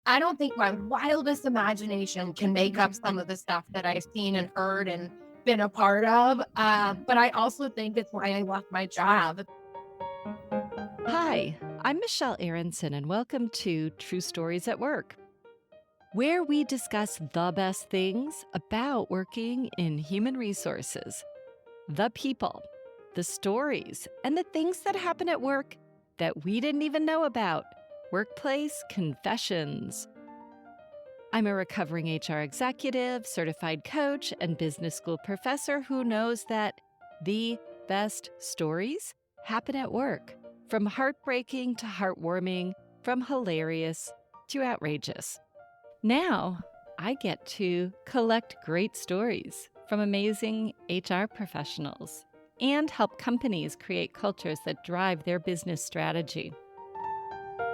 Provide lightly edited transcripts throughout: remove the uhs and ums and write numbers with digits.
I don't think my wildest imagination can make up some of the stuff that I've seen and heard and been a part of. But I also think it's why I left my job. Hi, I'm Michelle Aronson, and welcome to True Stories at Work, where we discuss the best things about working in human resources, the people, the stories, and the things that happen at work that we didn't even know about. Workplace confessions. I'm a recovering HR executive, certified coach, and business school professor who knows that the best stories happen at work. From heartbreaking to heartwarming, from hilarious to outrageous. Now, I get to collect great stories from amazing HR professionals and help companies create cultures that drive their business strategy.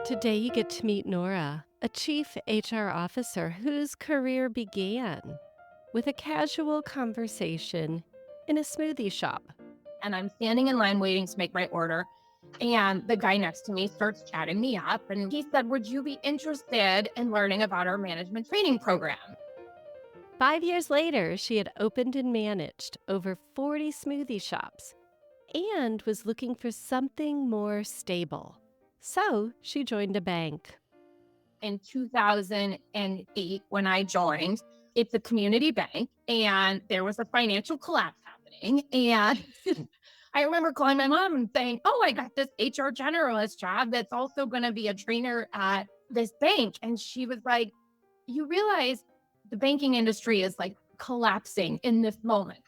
Today, you get to meet Norah, a chief HR officer whose career began with a casual conversation in a smoothie shop. And I'm standing in line waiting to make my order. And the guy next to me starts chatting me up. And he said, "Would you be interested in learning about our management training program?" 5 years later, she had opened and managed over 40 smoothie shops and was looking for something more stable. So she joined a bank. In 2008, when I joined, it's a community bank and there was a financial collapse happening. And I remember calling my mom and saying, "Oh, I got this HR generalist job that's also going to be a trainer at this bank." And she was like, "You realize the banking industry is like collapsing in this moment."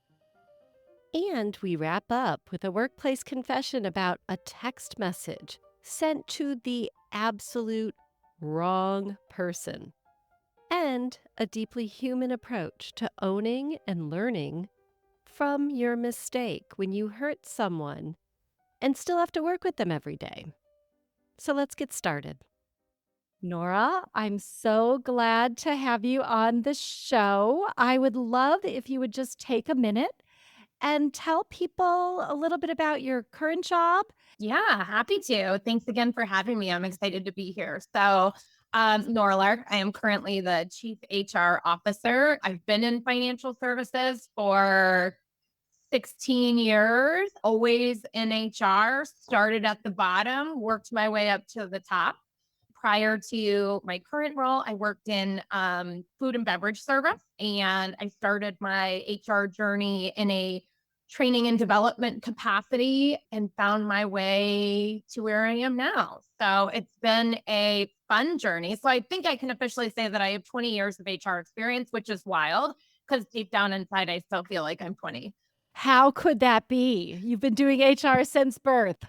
And we wrap up with a workplace confession about a text message sent to the absolute wrong person and a deeply human approach to owning and learning from your mistake when you hurt someone and still have to work with them every day. So let's get started. Nora, I'm so glad to have you on the show. I would love if you would just take a minute and tell people a little bit about your current job. Yeah, happy to. Thanks again for having me. I'm excited to be here. So, Norah, I am currently the chief HR officer. I've been in financial services for 16 years, always in HR, started at the bottom, worked my way up to the top. Prior to my current role, I worked in food and beverage service, and I started my HR journey in a training and development capacity and found my way to where I am now. So it's been a fun journey. So I think I can officially say that I have 20 years of HR experience, which is wild because deep down inside, I still feel like I'm 20. How could that be? You've been doing HR since birth.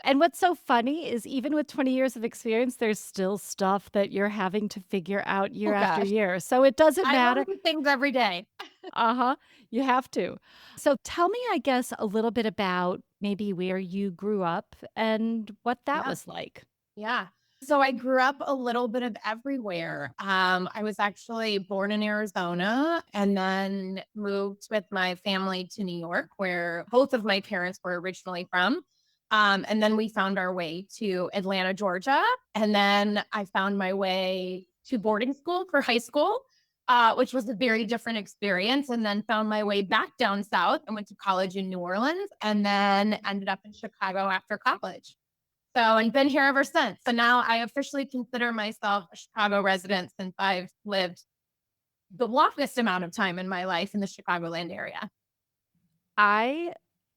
And what's so funny is even with 20 years of experience, there's still stuff that you're having to figure out year Oh after gosh, year. So it doesn't I learn matter. new things every day. Uh-huh. You have to. So tell me, I guess, a little bit about maybe where you grew up and what that Yeah. was like. Yeah. So I grew up a little bit of everywhere. I was actually born in Arizona and then moved with my family to New York, where both of my parents were originally from. And then we found our way to Atlanta, Georgia. And then I found my way to boarding school for high school, which was a very different experience. And then found my way back down south and went to college in New Orleans and then ended up in Chicago after college. So I've been here ever since. So now I officially consider myself a Chicago resident since I've lived the longest amount of time in my life in the Chicagoland area. I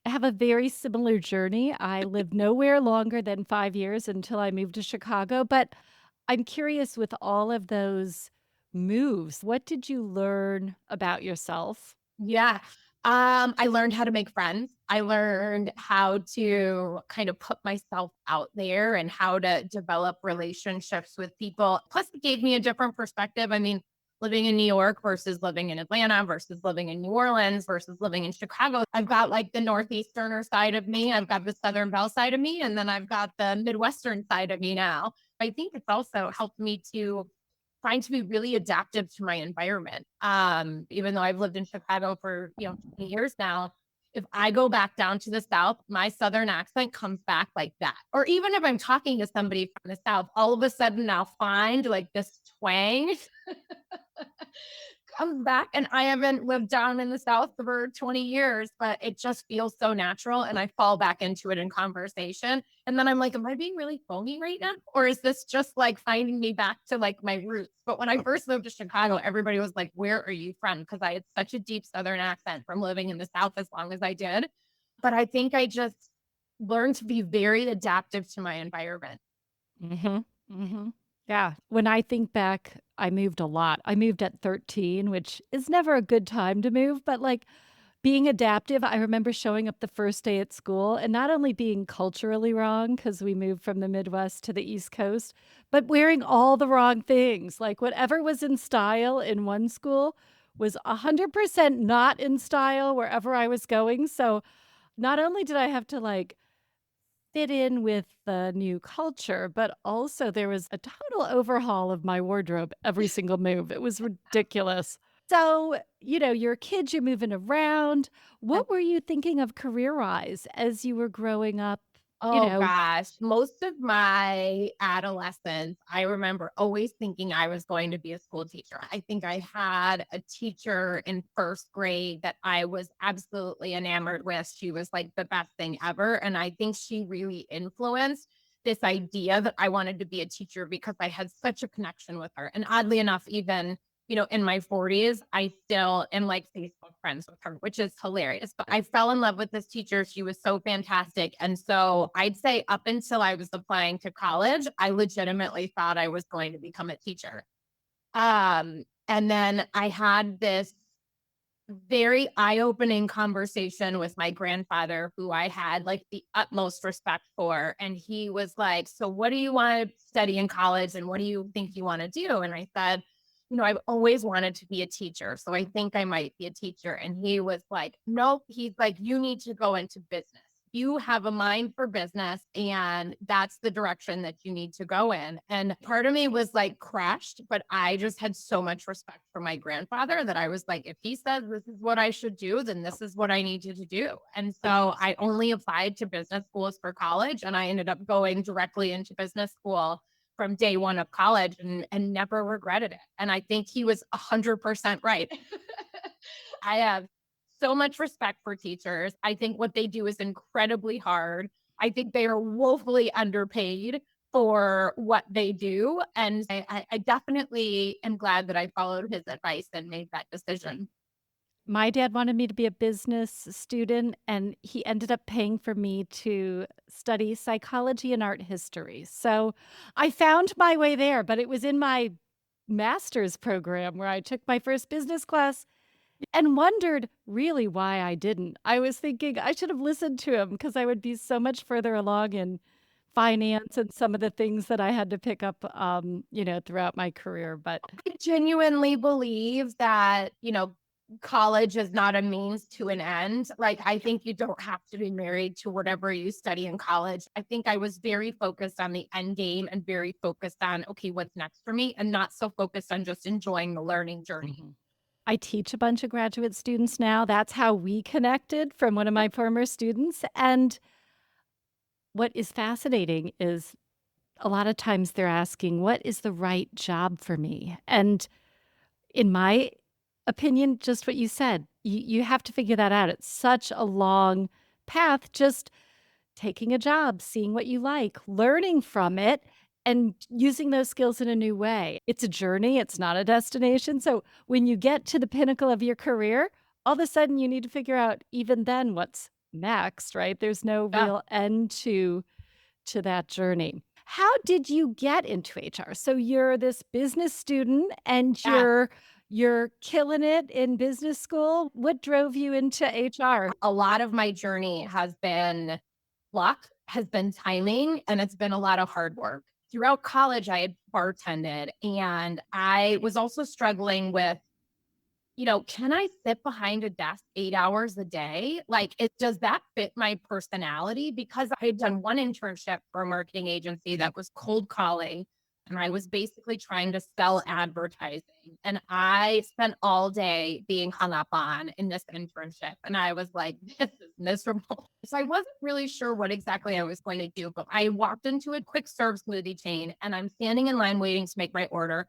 have a very similar journey. I lived nowhere longer than 5 years until I moved to Chicago. But I'm curious with all of those moves, what did you learn about yourself? Yeah. I learned how to make friends. I learned how to kind of put myself out there and how to develop relationships with people. Plus, it gave me a different perspective. I mean, living in New York versus living in Atlanta versus living in New Orleans versus living in Chicago. I've got like the Northeasterner side of me, I've got the Southern Belle side of me, and then I've got the Midwestern side of me now. I think it's also helped me to trying to be really adaptive to my environment. Even though I've lived in Chicago for 20 years now, if I go back down to the South, my Southern accent comes back like that. Or even if I'm talking to somebody from the South, all of a sudden I'll find like this twang comes back. And I haven't lived down in the South for 20 years, but it just feels so natural. And I fall back into it in conversation. And then I'm like, am I being really phony right now? Or is this just like finding me back to like my roots? But when I first moved to Chicago, everybody was like, where are you from? Because I had such a deep Southern accent from living in the South as long as I did. But I think I just learned to be very adaptive to my environment. Mhm. Mhm. Yeah. When I think back, I moved a lot. I moved at 13, which is never a good time to move, but, like, being adaptive, I remember showing up the first day at school and not only being culturally wrong because we moved from the Midwest to the East Coast, but wearing all the wrong things. Like, whatever was in style in one school was 100% not in style wherever I was going, so not only did I have to, like, fit in with the new culture, but also there was a total overhaul of my wardrobe every single move. It was ridiculous. So, you're a kid, you're moving around. What were you thinking of career-wise as you were growing up? You Oh know gosh, most of my adolescence, I remember always thinking I was going to be a school teacher. I think I had a teacher in first grade that I was absolutely enamored with. She was like the best thing ever. And I think she really influenced this idea that I wanted to be a teacher because I had such a connection with her. And oddly enough, even in my 40s, I still am like Facebook friends with her, which is hilarious. But I fell in love with this teacher. She was so fantastic. And so I'd say up until I was applying to college, I legitimately thought I was going to become a teacher. And then I had this very eye-opening conversation with my grandfather, who I had like the utmost respect for. And he was like, so what do you want to study in college? And what do you think you want to do? And I said, I've always wanted to be a teacher. So I think I might be a teacher. And he was like, nope. He's like, you need to go into business. You have a mind for business, and that's the direction that you need to go in. And part of me was like crushed, but I just had so much respect for my grandfather that I was like, if he says this is what I should do, then this is what I needed to do. And so I only applied to business schools for college, and I ended up going directly into business school from day one of college, and never regretted it. And I think he was 100% right. I have so much respect for teachers. I think what they do is incredibly hard. I think they are woefully underpaid for what they do. And I definitely am glad that I followed his advice and made that decision. My dad wanted me to be a business student, and he ended up paying for me to study psychology and art history. So I found my way there, but it was in my master's program where I took my first business class and wondered really why I didn't. I was thinking I should have listened to him because I would be so much further along in finance and some of the things that I had to pick up, throughout my career. But I genuinely believe that, college is not a means to an end. Like, I think you don't have to be married to whatever you study in college. I think I was very focused on the end game and very focused on, okay, what's next for me, and not so focused on just enjoying the learning journey. Mhm. I teach a bunch of graduate students now. That's how we connected from one of my former students. And what is fascinating is a lot of times they're asking, what is the right job for me? And in my opinion, just what you said, you have to figure that out. It's such a long path, just taking a job, seeing what you like, learning from it, and using those skills in a new way. It's a journey, it's not a destination. So when you get to the pinnacle of your career, all of a sudden you need to figure out even then what's next, right? There's no Yeah. real end to that journey. How did you get into HR? So you're this business student and Yeah. you're killing it in business school. What drove you into HR? A lot of my journey has been luck, has been timing, and it's been a lot of hard work. Throughout college, I had bartended, and I was also struggling with, can I sit behind a desk 8 hours a day? Like, does that fit my personality? Because I had done one internship for a marketing agency that was cold calling, and I was basically trying to sell advertising. And I spent all day being hung up on in this internship. And I was like, this is miserable. So I wasn't really sure what exactly I was going to do, but I walked into a quick serve smoothie chain, and I'm standing in line waiting to make my order.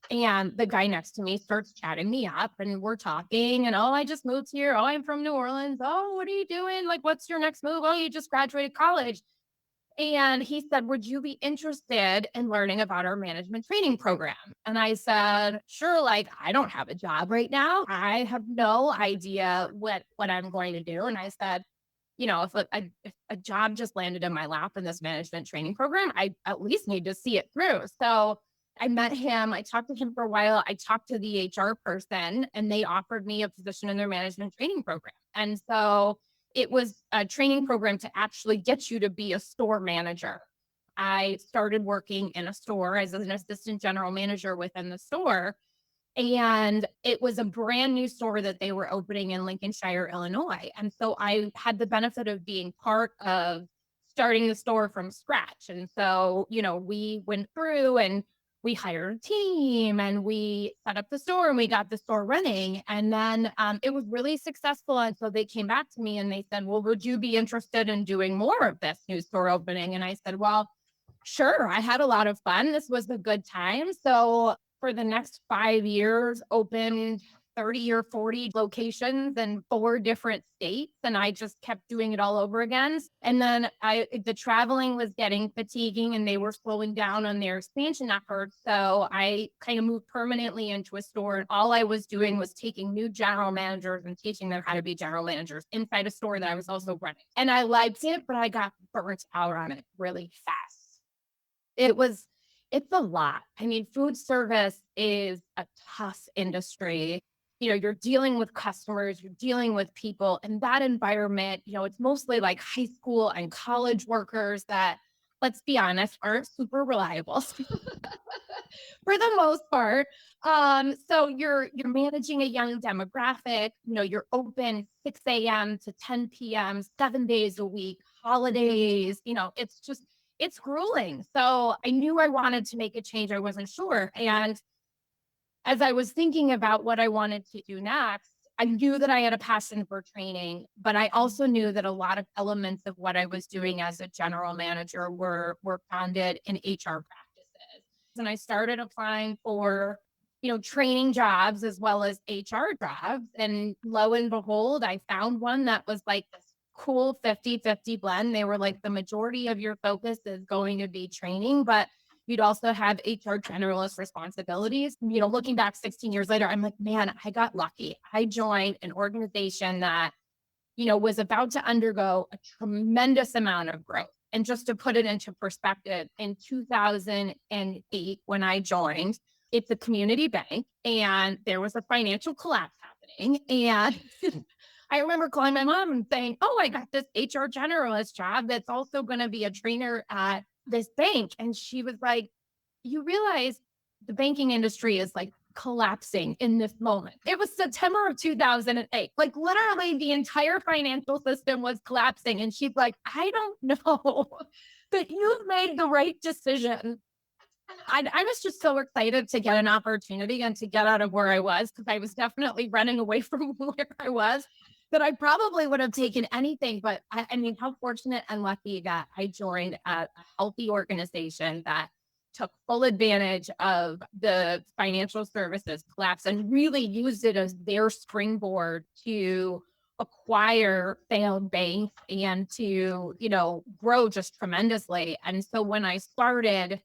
And the guy next to me starts chatting me up and we're talking and, oh, I just moved here. Oh, I'm from New Orleans. Oh, what are you doing? Like, what's your next move? Oh, you just graduated college. And he said, would you be interested in learning about our management training program? And I said, sure. Like, I don't have a job right now. I have no idea what I'm going to do. And I said, if a job just landed in my lap in this management training program, I at least need to see it through. So I met him. I talked to him for a while. I talked to the HR person, and they offered me a position in their management training program. And so it was a training program to actually get you to be a store manager. I started working in a store as an assistant general manager within the store, and it was a brand new store that they were opening in Lincolnshire, Illinois. And so I had the benefit of being part of starting the store from scratch. And so, we went through and we hired a team and we set up the store and we got the store running. And then it was really successful. And so they came back to me and they said, well, would you be interested in doing more of this new store opening? And I said, well, sure. I had a lot of fun. This was a good time. So for the next 5 years, opened 30 or 40 locations in 4 different states. And I just kept doing it all over again. And then the traveling was getting fatiguing and they were slowing down on their expansion efforts. So I kind of moved permanently into a store. And all I was doing was taking new general managers and teaching them how to be general managers inside a store that I was also running. And I liked it, but I got burnt out on it really fast. It was it's a lot. I mean, food service is a tough industry. You're dealing with customers, you're dealing with people in that environment. It's mostly like high school and college workers that, let's be honest, aren't super reliable for the most part. So you're managing a young demographic. You're open 6 a.m. to 10 p.m., 7 days a week, holidays. It's grueling. So I knew I wanted to make a change. I wasn't sure. And as I was thinking about what I wanted to do next, I knew that I had a passion for training, but I also knew that a lot of elements of what I was doing as a general manager were founded in HR practices. And I started applying for, training jobs as well as HR jobs. And lo and behold, I found one that was like this cool 50-50 blend. They were like, the majority of your focus is going to be training, but you'd also have HR generalist responsibilities. Looking back 16 years later, I'm like, man, I got lucky. I joined an organization that, was about to undergo a tremendous amount of growth. And just to put it into perspective, in 2008, when I joined, it's a community bank and there was a financial collapse happening. And I remember calling my mom and saying, oh, I got this HR generalist job that's also going to be a trainer at this bank. And she was like, you realize the banking industry is like collapsing in this moment. It was September of 2008. Like literally the entire financial system was collapsing. And she's like, I don't know, but you've made the right decision. I was just so excited to get an opportunity and to get out of where I was because I was definitely running away from where I was. That I probably would have taken anything, but I mean, how fortunate and lucky that I joined a healthy organization that took full advantage of the financial services collapse and really used it as their springboard to acquire failed banks and to, grow just tremendously. And so when I started,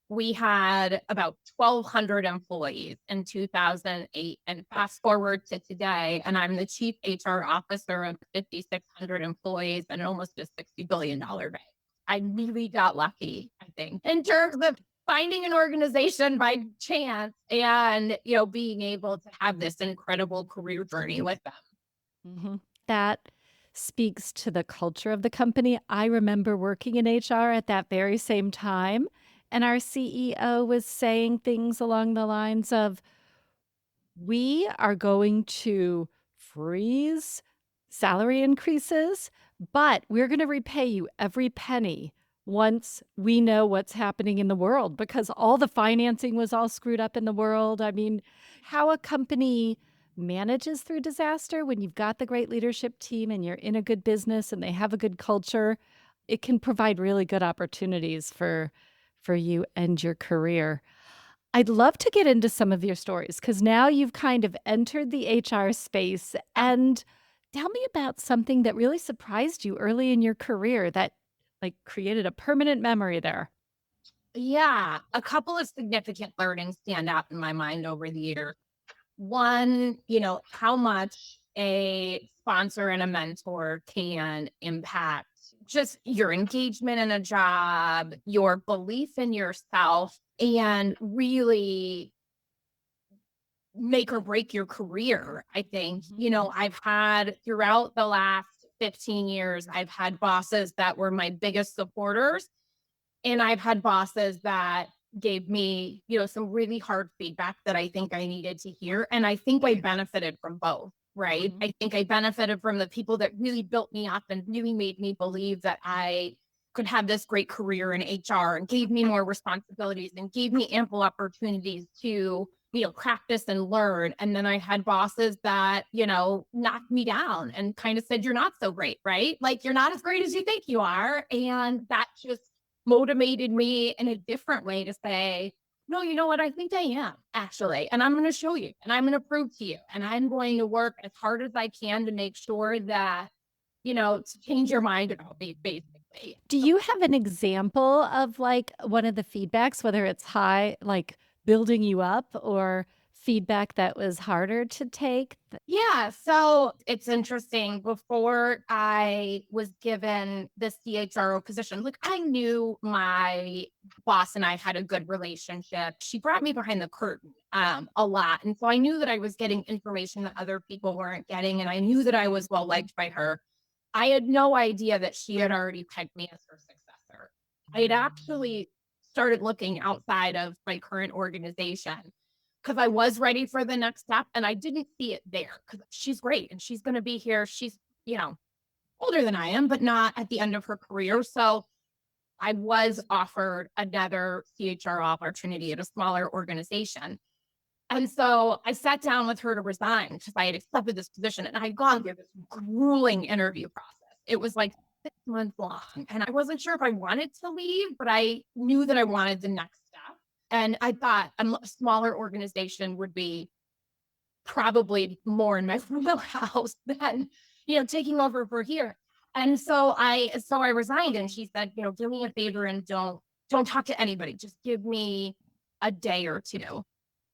we had about 1,200 employees in 2008. And fast forward to today, and I'm the chief HR officer of 5,600 employees and almost a $60 billion bank. I really got lucky, I think, in terms of finding an organization by chance and, being able to have this incredible career journey with them. Mhm. That speaks to the culture of the company. I remember working in HR at that very same time, and our CEO was saying things along the lines of, we are going to freeze salary increases, but we're going to repay you every penny once we know what's happening in the world because all the financing was all screwed up in the world. I mean, how a company manages through disaster when you've got the great leadership team and you're in a good business and they have a good culture, it can provide really good opportunities for you and your career. I'd love to get into some of your stories because now you've kind of entered the HR space. And tell me about something that really surprised you early in your career that like created a permanent memory there. Yeah, a couple of significant learnings stand out in my mind over the years. One, how much a sponsor and a mentor can impact just your engagement in a job, your belief in yourself, and really make or break your career. I think, Mhm. I've had throughout the last 15 years, I've had bosses that were my biggest supporters, and I've had bosses that gave me, some really hard feedback that I think I needed to hear. And I think I benefited from both, right? Mhm. I think I benefited from the people that really built me up and really made me believe that I could have this great career in HR and gave me more responsibilities and gave me ample opportunities to, practice and learn. And then I had bosses that, knocked me down and kind of said, you're not so great, right? Like you're not as great as you think you are. And that just motivated me in a different way to say, no, you know what? I think I am actually. And I'm going to show you and I'm going to prove to you. And I'm going to work as hard as I can to make sure that, to change your mind about me, basically. Do you have an example of like one of the feedbacks, whether it's high, like building you up, or feedback that was harder to take? Yeah, so it's interesting. Before I was given the CHRO position, look, I knew my boss and I had a good relationship. She brought me behind the curtain a lot. And so I knew that I was getting information that other people weren't getting. And I knew that I was well liked by her. I had no idea that she had already pegged me as her successor. I had actually started looking outside of my current organization because I was ready for the next step and I didn't see it there because she's great and she's going to be here. She's, older than I am, but not at the end of her career. So I was offered another CHR opportunity at a smaller organization. And so I sat down with her to resign because I had accepted this position and I had gone through this grueling interview process. It was like 6 months long. And I wasn't sure if I wanted to leave, but I knew that I wanted the next step. And I thought a smaller organization would be probably more in my wheelhouse than, taking over for here. And so I resigned and she said, do me a favor and don't talk to anybody. Just give me a day or two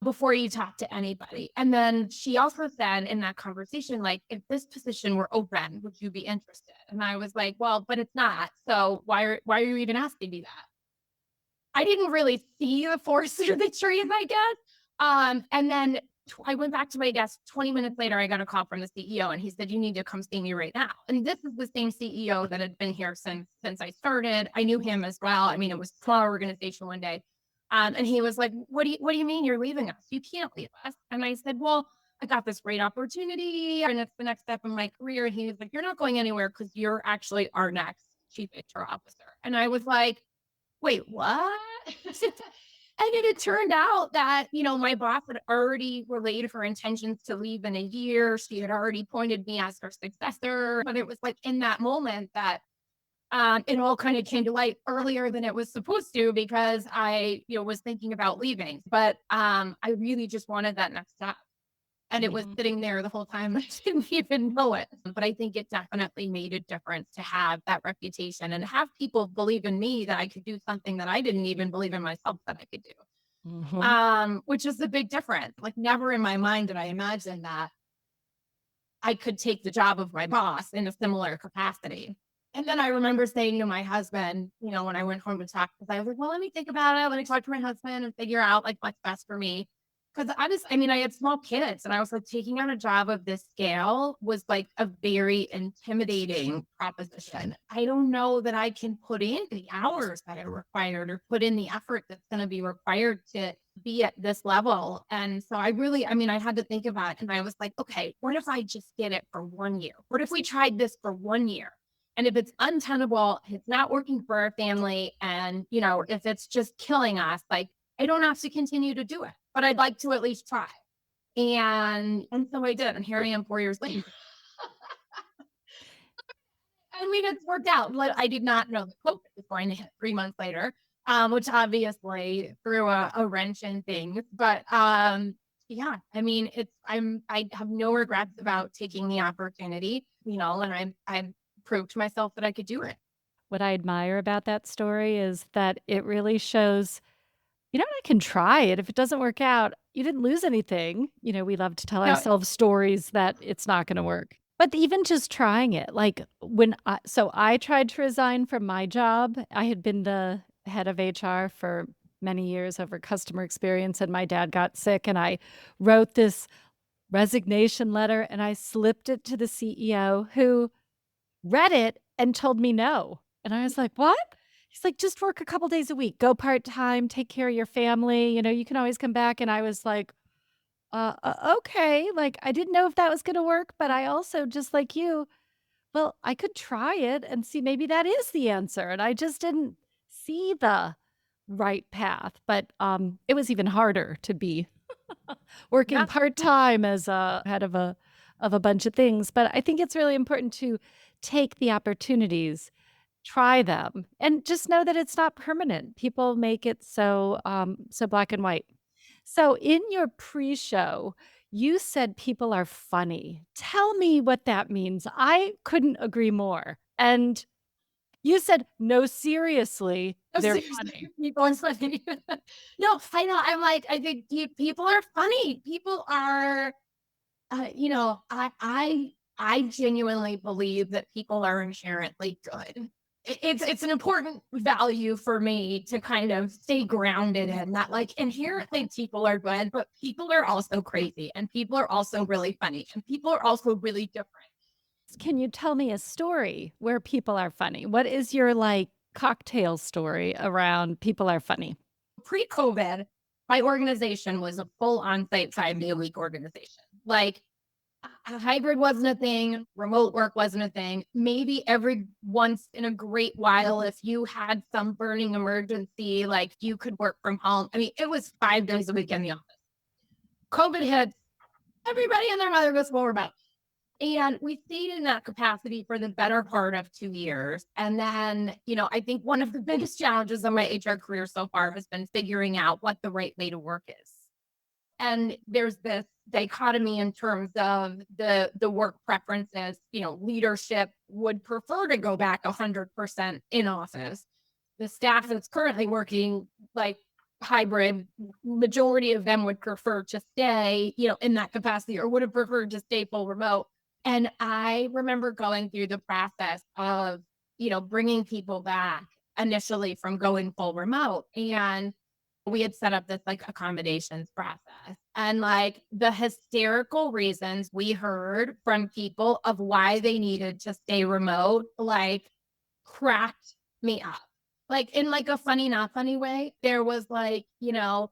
before you talk to anybody. And then she also said in that conversation, like, if this position were open, would you be interested? And I was like, well, but it's not. So why are you even asking me that? I didn't really see the forest through the trees, I guess. And then I went back to my desk. 20 minutes later, I got a call from the CEO, and he said, "You need to come see me right now." And this is the same CEO that had been here since I started. I knew him as well. I mean, it was a small organization one day, and he was like, "What do you mean you're leaving us? You can't leave us." And I said, "Well, I got this great opportunity, and it's the next step in my career." And he was like, "You're not going anywhere because you're actually our next chief HR officer." And I was like, wait, what? And then it turned out that, my boss had already relayed her intentions to leave in a year. She had already appointed me as her successor. But it was like in that moment that it all kind of came to light earlier than it was supposed to because I, was thinking about leaving. But I really just wanted that next step. And it was Mhm. sitting there the whole time. I didn't even know it. But I think it definitely made a difference to have that reputation and have people believe in me that I could do something that I didn't even believe in myself that I could do. Mhm. Which is a big difference. Like never in my mind did I imagine that I could take the job of my boss in a similar capacity. And then I remember saying to my husband, when I went home to talk, because I was like, well, let me think about it. Let me talk to my husband and figure out like what's best for me. Because I had small kids and I was like taking on a job of this scale was like a very intimidating proposition. I don't know that I can put in the hours that are required or put in the effort that's going to be required to be at this level. And so I had to think about it. And I was like, okay, what if I just did it for 1 year? What if we tried this for 1 year? And if it's untenable, if it's not working for our family, and if it's just killing us, like I don't have to continue to do it, but I'd like to at least try. And so I did. And here I am 4 years later. I mean, it's worked out. Like, I did not know that COVID was going to hit 3 months later. which obviously threw a wrench in things. But yeah, I mean, I have no regrets about taking the opportunity, and I proved to myself that I could do it. What I admire about that story is that it really shows, I can try it. If it doesn't work out, you didn't lose anything. We love to tell No, ourselves stories that it's not going to work. But even just trying it, like so I tried to resign from my job. I had been the head of HR for many years over customer experience, and my dad got sick. And I wrote this resignation letter and I slipped it to the CEO who read it and told me no. And I was like, "What?" He's like, "Just work a couple days a week. Go part-time, take care of your family, you can always come back." And I was like, okay." Like, I didn't know if that was gonna work, but I also, just like you, well, I could try it and see maybe that is the answer, and I just didn't see the right path. But, it was even harder to be working yeah, part-time as a head of a bunch of things. But I think it's really important to take the opportunities, try them, and just know that it's not permanent. People make it so black and white. So in your pre-show, you said people are funny. Tell me what that means. I couldn't agree more. And you said, "No, seriously, no, they're seriously, funny." people are funny. No, I know. I'm like, I think people are funny. People are. I genuinely believe that people are inherently good. It's an important value for me to kind of stay grounded in that. Like inherently, people are good, but people are also crazy, and people are also really funny, and people are also really different. Can you tell me a story where people are funny? What is your, like, cocktail story around people are funny? Pre-COVID, my organization was a full on-site 5-day a week organization. Like hybrid wasn't a thing, remote work wasn't a thing. Maybe every once in a great while, if you had some burning emergency, like you could work from home. I mean, it was 5 days a week in the office. COVID hit, everybody and their mother goes full remote. And we stayed in that capacity for the better part of 2 years. And then, I think one of the biggest challenges of my HR career so far has been figuring out what the right way to work is. And there's this dichotomy in terms of the work preferences. Leadership would prefer to go back 100% in office. The staff that's currently working like hybrid, majority of them would prefer to stay, in that capacity, or would have preferred to stay full remote. And I remember going through the process of, bringing people back initially from going full remote. And we had set up this like accommodations process, and like the hysterical reasons we heard from people of why they needed to stay remote, like cracked me up. Like in like a funny, not funny way. There was like,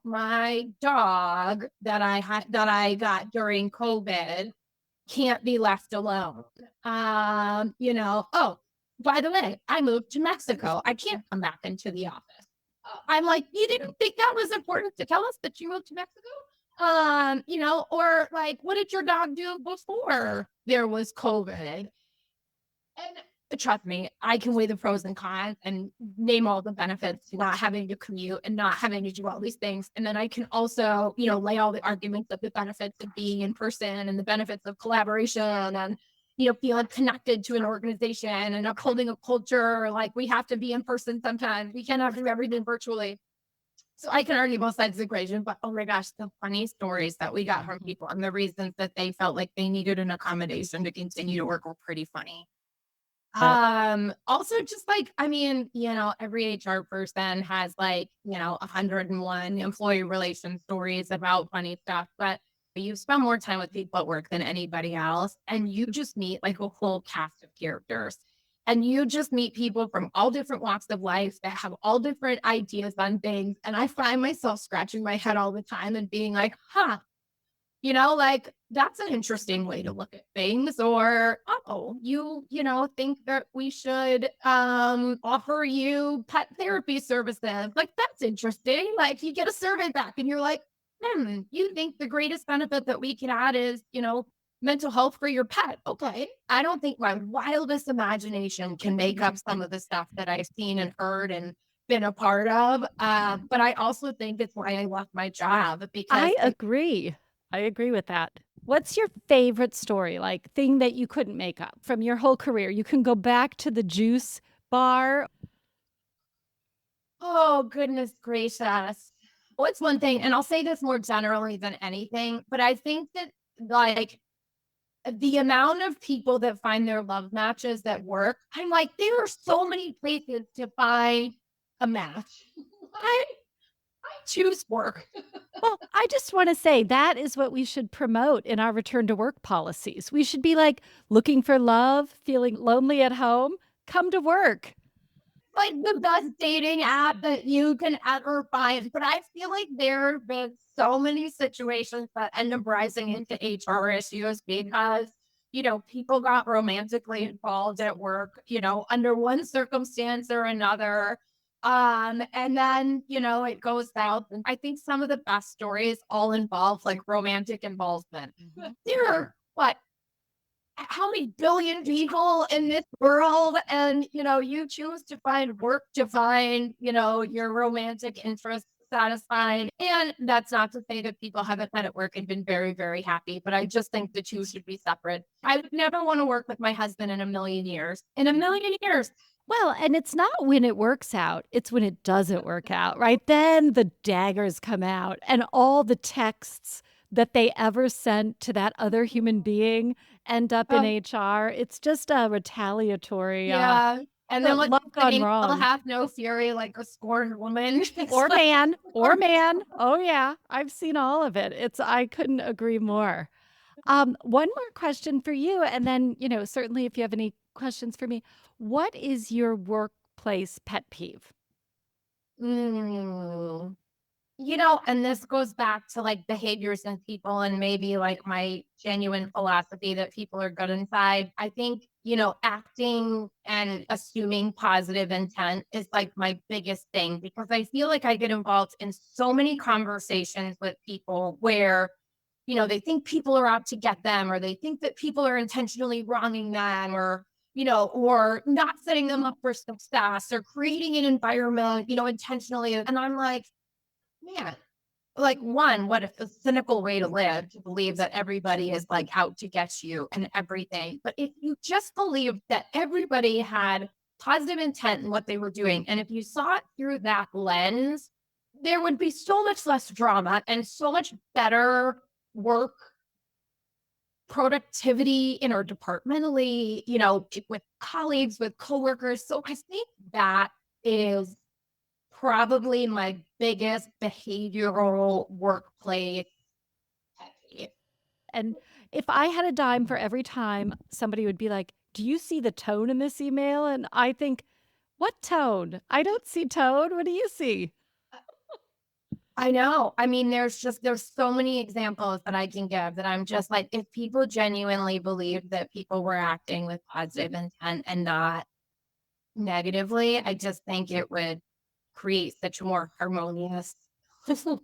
my dog that I got during COVID can't be left alone. Oh, by the way, I moved to Mexico. I can't come back into the office. I'm like, you didn't think that was important to tell us that you moved to Mexico? Or like, what did your dog do before there was COVID? And trust me, I can weigh the pros and cons and name all the benefits to not having to commute and not having to do all these things. And then I can also, lay all the arguments of the benefits of being in person and the benefits of collaboration and, feeling connected to an organization and upholding a culture. Like we have to be in person sometimes. We cannot do everything virtually. So I can argue both sides of the equation, but oh my gosh, the funny stories that we got from people and the reasons that they felt like they needed an accommodation to continue to work were pretty funny. Also just like, I mean, every HR person has like, 101 employee relation stories about funny stuff, but you spend more time with people at work than anybody else. And you just meet like a whole cast of characters. And you just meet people from all different walks of life that have all different ideas on things. And I find myself scratching my head all the time and being like, huh, like that's an interesting way to look at things. Or, oh, think that we should offer you pet therapy services. Like that's interesting. Like you get a survey back and you're like, you think the greatest benefit that we can add is, mental health for your pet. Okay. I don't think my wildest imagination can make up some of the stuff that I've seen and heard and been a part of. But I also think it's why I left my job because I I agree. I agree with that. What's your favorite story, like thing that you couldn't make up from your whole career? You can go back to the juice bar. oh, goodness gracious. What's one thing, and I'll say this more generally than anything, but I think that like the amount of people that find their love matches at work, I'm like, there are so many places to find a match. I, I choose work. Well, I just want to say that is what we should promote in our return to work policies. We should be like looking for love, feeling lonely at home, come to work. Like the best dating app that you can ever find. But I feel like there have been so many situations that end up rising into HR issues because, people got romantically involved at work, under one circumstance or another. And then, it goes south. And I think some of the best stories all involve like romantic involvement. Mhm. There are what how many billion people in this world and you choose to find work to find your romantic interest satisfied, and that's not to say that people haven't been at work and been very very happy, but I just think the two should be separate. I would never want to work with my husband in a million years, in a million years. Well, and it's not when it works out, it's when it doesn't work out, right? Then the daggers come out and all the texts that they ever sent to that other human being end up in uh, HR. It's just a retaliatory, yeah, and then love what's the gone name, I'll wrong. have no fury like a scorned woman. It's Or like, man, or man. Oh, yeah. I've seen all of it. I couldn't agree more. One more question for you, and then, certainly if you have any questions for me. What is your workplace pet peeve? mm. And this goes back to like behaviors in people and maybe like my genuine philosophy that people are good inside. I think, acting and assuming positive intent is like my biggest thing because I feel like I get involved in so many conversations with people where, they think people are out to get them or they think that people are intentionally wronging them or not setting them up for success or creating an environment, intentionally. And I'm like, man, like one, what if a cynical way to live to believe that everybody is like out to get you and everything. But if you just believed that everybody had positive intent in what they were doing, and if you saw it through that lens, there would be so much less drama and so much better work productivity interdepartmentally, with colleagues, with coworkers. So I think that is probably my biggest behavioral workplace pet peeve. And if I had a dime for every time somebody would be like, "Do you see the tone in this email?" And I think, "What tone? I don't see tone. What do you see?" I know. I mean, there's so many examples that I can give that I'm just like, if people genuinely believed that people were acting with positive intent and not negatively, I just think it would create such a more harmonious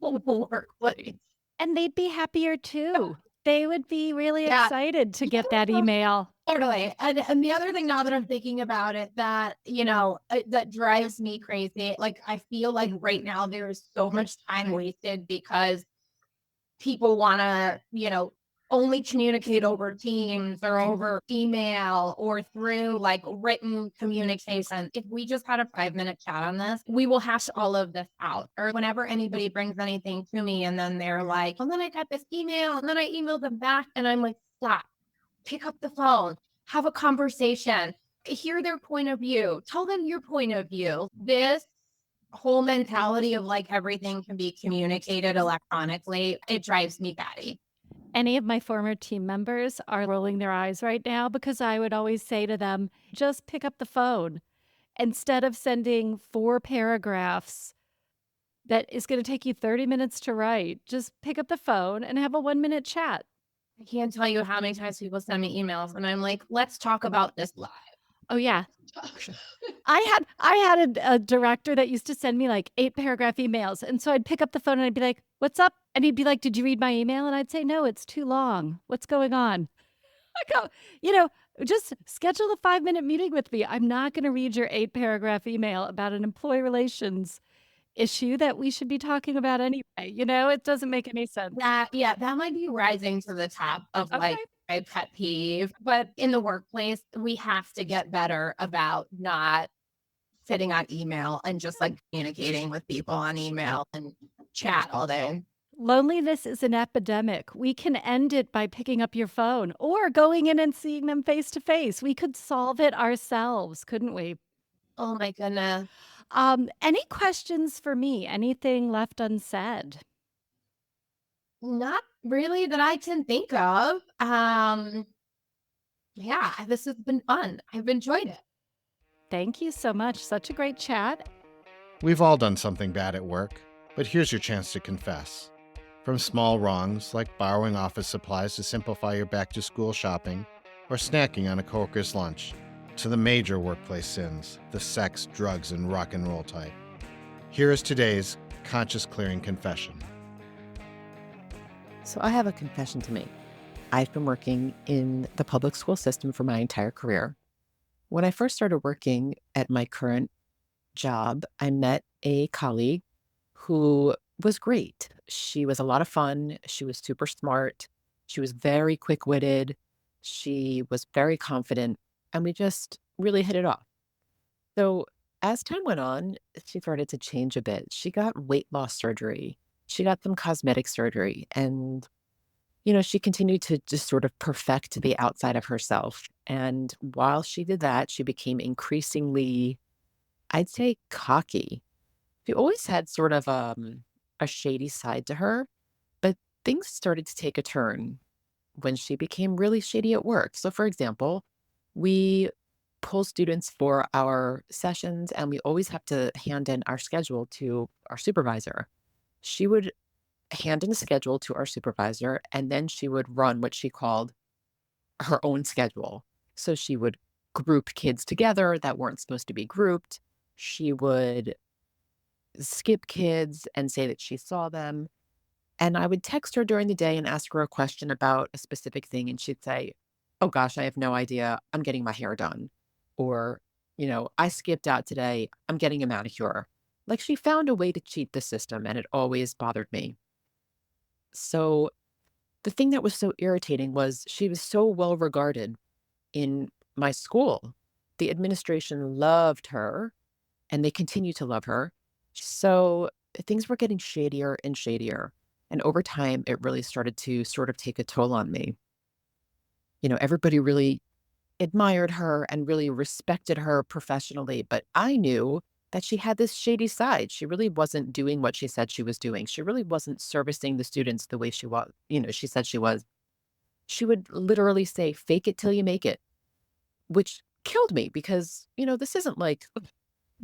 workplace. And they'd be happier too. They would be really Yeah. excited to get that Yeah. email. Totally. And the other thing now that I'm thinking about it that, that drives me crazy, like I feel like right now there is so much time wasted because people want to, only communicate over Teams or over email or through like written communication. If we just had a 5-minute chat on this, we will hash all of this out. Or whenever anybody brings anything to me and then they're like, and then I got this email and then I emailed them back and I'm like, stop, pick up the phone, have a conversation, hear their point of view, tell them your point of view. This whole mentality of like everything can be communicated electronically, it drives me batty. Any of my former team members are rolling their eyes right now because I would always say to them, "Just pick up the phone." Instead of sending 4 paragraphs that is gonna take you 30 minutes to write, just pick up the phone and have a 1-minute chat. I can't tell you how many times people send me emails and I'm like, let's talk about this live. Oh, yeah. I had a director that used to send me, like, 8-paragraph emails, and so I'd pick up the phone and I'd be like, "What's up?" And he'd be like, "Did you read my email?" And I'd say, "No, it's too long. What's going on?" I go, you know, just schedule a 5-minute meeting with me. I'm not going to read your 8-paragraph email about an employee relations issue that we should be talking about anyway. It doesn't make any sense. That might be rising to the top of like Okay. my pet peeve. But in the workplace, we have to get better about not sitting on email and just like communicating with people on email and chat all day. Loneliness is an epidemic. We can end it by picking up your phone or going in and seeing them face to face. We could solve it ourselves, couldn't we? Oh my goodness. Any questions for me? Anything left unsaid? Not really that I can think of. Yeah, this has been fun. I've enjoyed it. Thank you so much. Such a great chat. We've all done something bad at work, but here's your chance to confess. From small wrongs like borrowing office supplies to simplify your back to school shopping or snacking on a coworker's lunch, to the major workplace sins, the sex, drugs, and rock and roll type. Here is today's conscious clearing confession. So I have a confession to make. I've been working in the public school system for my entire career. When I first started working at my current job, I met a colleague who was great. She was a lot of fun. She was super smart. She was very quick witted. She was very confident. And we just really hit it off. So as time went on, she started to change a bit. She got weight loss surgery. She got some cosmetic surgery. And she continued to just sort of perfect the outside of herself. And while she did that, she became increasingly, I'd say, cocky. She always had sort of a shady side to her, but things started to take a turn when she became really shady at work. So, for example, we pull students for our sessions, and we always have to hand in our schedule to our supervisor. She would hand in a schedule to our supervisor, and then she would run what she called her own schedule. So she would group kids together that weren't supposed to be grouped. She would skip kids and say that she saw them. And I would text her during the day and ask her a question about a specific thing. And she'd say, "Oh gosh, I have no idea. I'm getting my hair done." Or, "I skipped out today. I'm getting a manicure." Like she found a way to cheat the system, and it always bothered me. So the thing that was so irritating was she was so well regarded in my school. The administration loved her and they continue to love her. So things were getting shadier and shadier. And over time, it really started to sort of take a toll on me. Everybody really admired her and really respected her professionally. But I knew that she had this shady side. She really wasn't doing what she said she was doing. She really wasn't servicing the students the way she said she was. She would literally say, "Fake it till you make it," which killed me because, this isn't like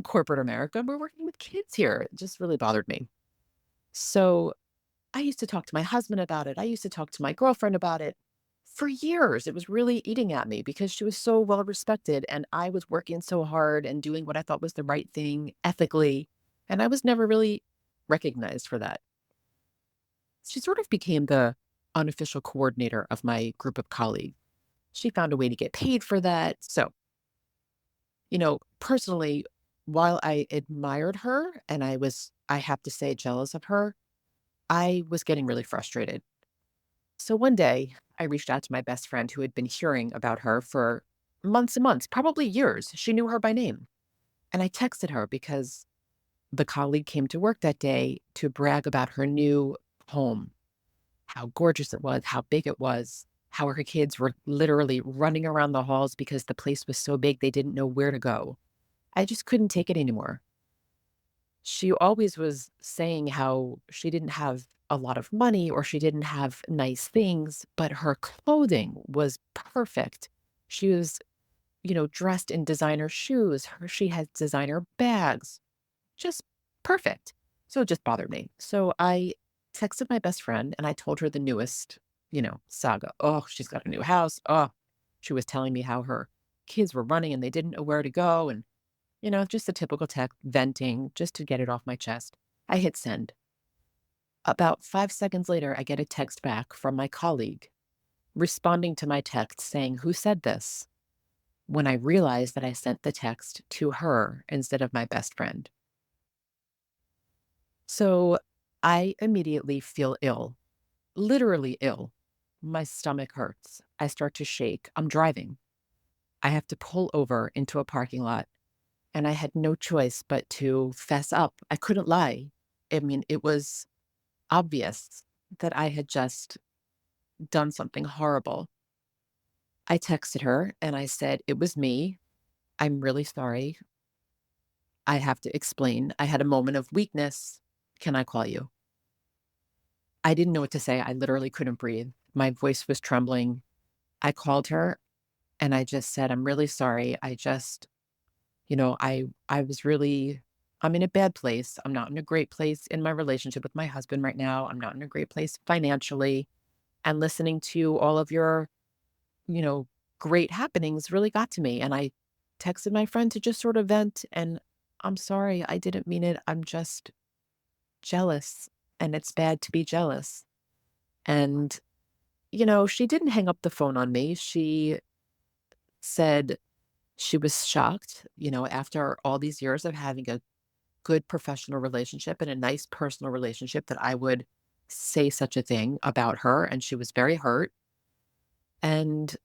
corporate America. We're working with kids here. It just really bothered me. So I used to talk to my husband about it. I used to talk to my girlfriend about it. For years, it was really eating at me because she was so well respected and I was working so hard and doing what I thought was the right thing ethically. And I was never really recognized for that. She sort of became the unofficial coordinator of my group of colleagues. She found a way to get paid for that. So, personally, while I admired her and I have to say, jealous of her, I was getting really frustrated. So one day, I reached out to my best friend who had been hearing about her for months and months, probably years. She knew her by name. And I texted her because the colleague came to work that day to brag about her new home, how gorgeous it was, how big it was, how her kids were literally running around the halls because the place was so big they didn't know where to go. I just couldn't take it anymore. She always was saying how she didn't have a lot of money or she didn't have nice things, but her clothing was perfect. She was, dressed in designer shoes. She had designer bags, just perfect. So it just bothered me. So I texted my best friend and I told her the newest, saga. Oh, she's got a new house. Oh, she was telling me how her kids were running and they didn't know where to go. And just a typical tech venting just to get it off my chest. I hit send. About 5 seconds later, I get a text back from my colleague responding to my text saying, "Who said this?" when I realized that I sent the text to her instead of my best friend. So I immediately feel ill, literally ill. My stomach hurts. I start to shake. I'm driving. I have to pull over into a parking lot, and I had no choice but to fess up. I couldn't lie. I mean, it was obvious that I had just done something horrible. I texted her and I said, "It was me. I'm really sorry. I have to explain. I had a moment of weakness. Can I call you?" I didn't know what to say. I literally couldn't breathe. My voice was trembling. I called her and I just said, "I'm really sorry. I just, I was really I'm in a bad place. I'm not in a great place in my relationship with my husband right now. I'm not in a great place financially. And listening to all of your, you know, great happenings really got to me." And I texted my friend to just sort of vent, and "I'm sorry. I didn't mean it. I'm just jealous, and it's bad to be jealous." And, she didn't hang up the phone on me. She said she was shocked, after all these years of having a good professional relationship and a nice personal relationship, that I would say such a thing about her. And she was very hurt. And,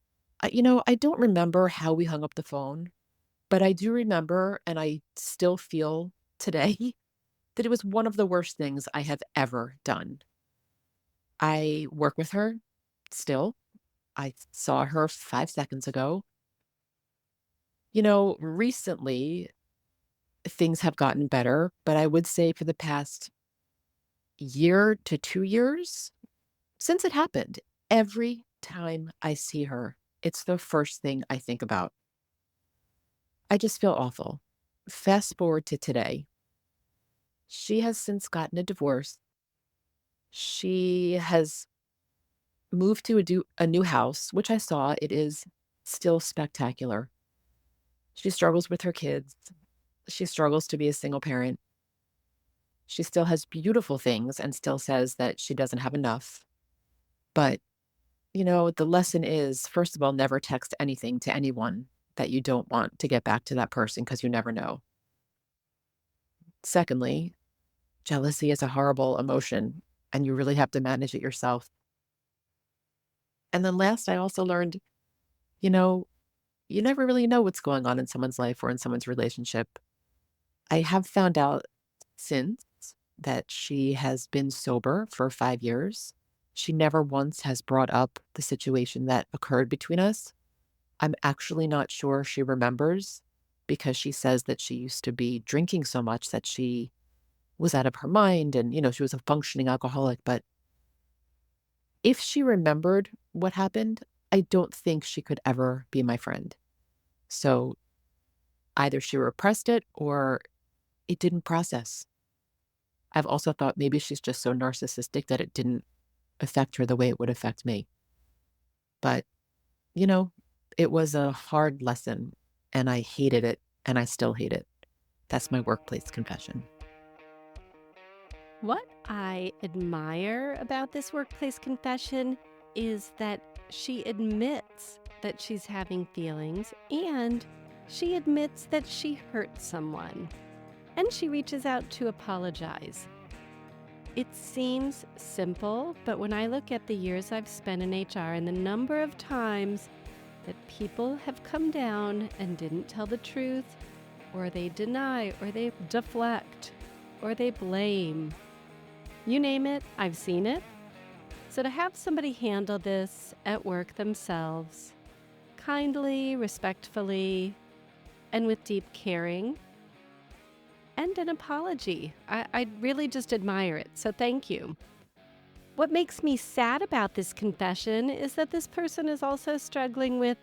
I don't remember how we hung up the phone, but I do remember, and I still feel today, that it was one of the worst things I have ever done. I work with her still. I saw her 5 seconds ago. Recently, things have gotten better, but I would say for the past year to 2 years, since it happened, every time I see her, it's the first thing I think about. I just feel awful. Fast forward to today. She has since gotten a divorce. She has moved to a new house, which I saw. It is still spectacular. She struggles with her kids. She struggles to be a single parent. She still has beautiful things and still says that she doesn't have enough. But, the lesson is, first of all, never text anything to anyone that you don't want to get back to that person, because you never know. Secondly, jealousy is a horrible emotion and you really have to manage it yourself. And then last, I also learned, you know, you never really know what's going on in someone's life or in someone's relationship. I have found out since that she has been sober for 5 years. She never once has brought up the situation that occurred between us. I'm actually not sure she remembers, because she says that she used to be drinking so much that she was out of her mind, and, she was a functioning alcoholic. But if she remembered what happened, I don't think she could ever be my friend. So either she repressed it or it didn't process. I've also thought maybe she's just so narcissistic that it didn't affect her the way it would affect me. But, you know, it was a hard lesson and I hated it and I still hate it. That's my workplace confession. What I admire about this workplace confession is that she admits that she's having feelings, and she admits that she hurt someone, and she reaches out to apologize. It seems simple, but when I look at the years I've spent in HR and the number of times that people have come down and didn't tell the truth, or they deny, or they deflect, or they blame, you name it, I've seen it. So to have somebody handle this at work themselves, kindly, respectfully, and with deep caring, and an apology, I really just admire it. So thank you. What makes me sad about this confession is that this person is also struggling with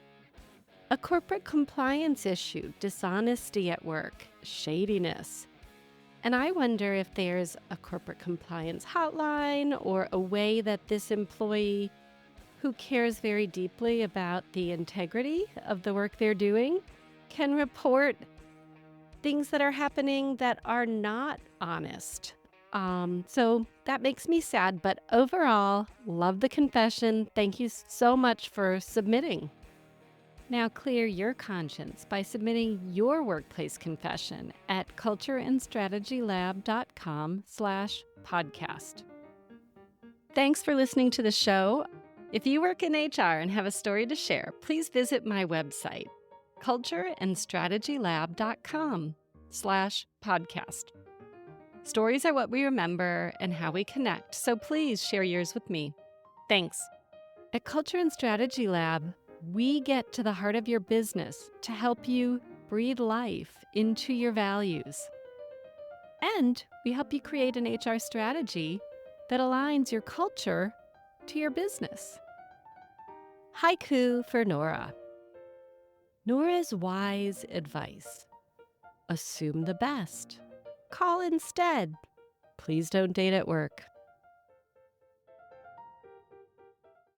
a corporate compliance issue, dishonesty at work, shadiness. And I wonder if there's a corporate compliance hotline or a way that this employee, who cares very deeply about the integrity of the work they're doing, can report things that are happening that are not honest. So that makes me sad, but overall, love the confession. Thank you so much for submitting. Now clear your conscience by submitting your workplace confession at cultureandstrategylab.com/podcast. Thanks for listening to the show. If you work in HR and have a story to share, please visit my website, cultureandstrategylab.com/podcast. Stories are what we remember and how we connect, so please share yours with me. Thanks. At Culture and Strategy Lab, we get to the heart of your business to help you breathe life into your values. And we help you create an HR strategy that aligns your culture to your business. Haiku for Norah. Norah's wise advice: assume the best. Call instead. Please don't date at work.